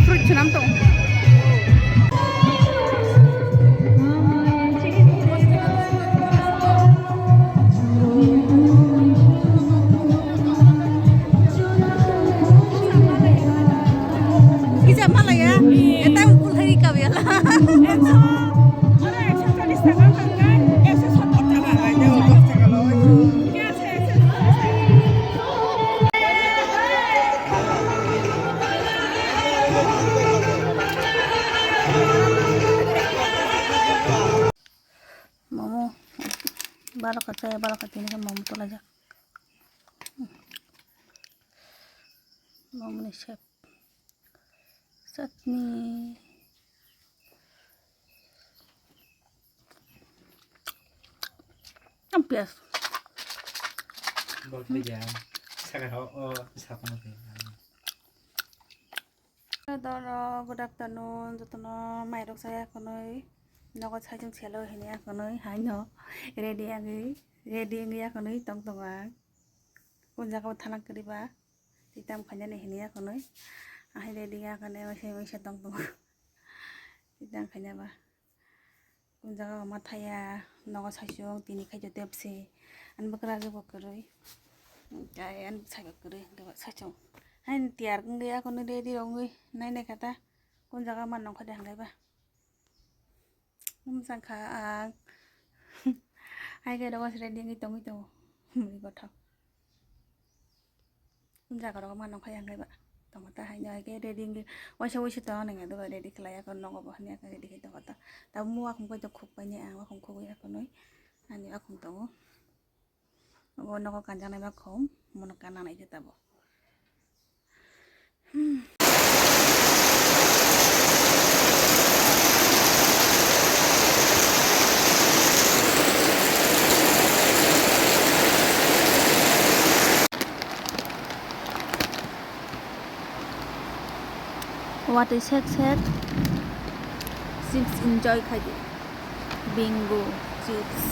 fruit senam dong. Kita malah ya, kita umpul hari kau ya lah. Momo, balok kata ini kan momo tuh aja. Momo nih chef. Chutney. Ampias. Bột bây giờ sao đó sao không được Good afternoon. Jotono mairok saya konoi. Nogo sajung chelo hini konoi. Haino ready agi konoi tong tonga. Kunja kau thanak keriba. Titam khanya ne hini konoi. Ahi ready konoi masih tong tonga. Titam khanya ba. Kunja kau mataya nogo sajung tini khajo depsi. An bakra ge bokoroi. Kaya an saga koroi dewa sajung. Hain tiar nggak konoi ready ongoi. Nai ne kata kunja kau manong khade hangai ba. Sangka hai cái đó sẽ đi cái tông mình có thằng giờ có đó mà nó khai ăn đấy bạn tông ta hai nhai cái đi cái quay sau cái đó này người tôi đi cái lại con nó có bao nhiêu cái đi cái đó ta tao mua không có chụp khúc bao nhiêu mà không khúc vậy con nói anh ấy không tao nó có cắn răng này mà không mà nó cắn này cho tao bỏ what is set chips enjoy khai di bingo chips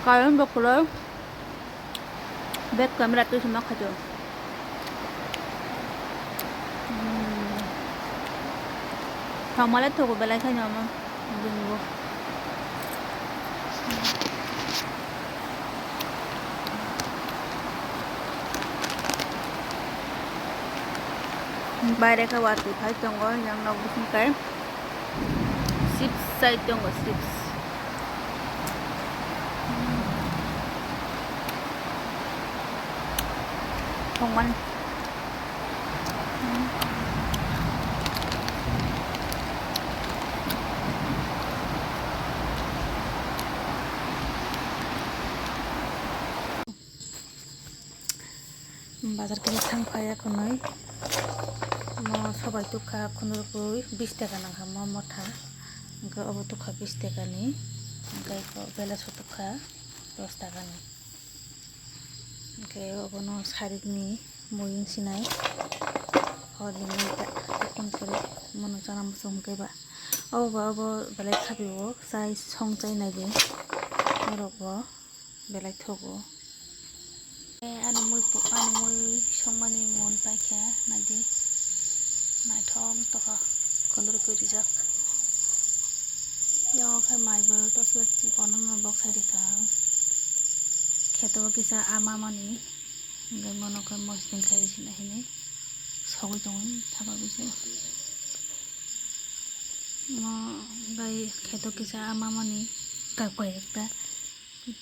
karon bokolo back camera tu semua khajo thamalat thogo belai khai nyama bingo বাইরে ka watu khai tongo yang nog busin kai chips sai tongo chips thongman bazar ke thang phaya konoi সবাই তুখা খুনুরপুই 20 টাকা নাখা মমঠা গো of তুখা 20 টাকা নি গাই কো বেলা তুখা 10 টাকা নি গে অবনো শাড়িক নি Moeen Sinai হদি নি কোন করে মন জানা মসম কেবা অব বেলাই খাবিও চাই সং চাই নাগে অরব বেলাই থগো আনি মই সংমানি মন পাইখা Nadi Thong toka kondur ko dijak yo khai maibo tosla chi kono no box hari ka kheto kisa ama mani ngai mono ka mostin khai sin hine sogoi tong thaba bise mo gai kheto kisa ama mani ka koi ekta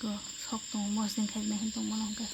ko sok tong mostin khai na hin tong mono ka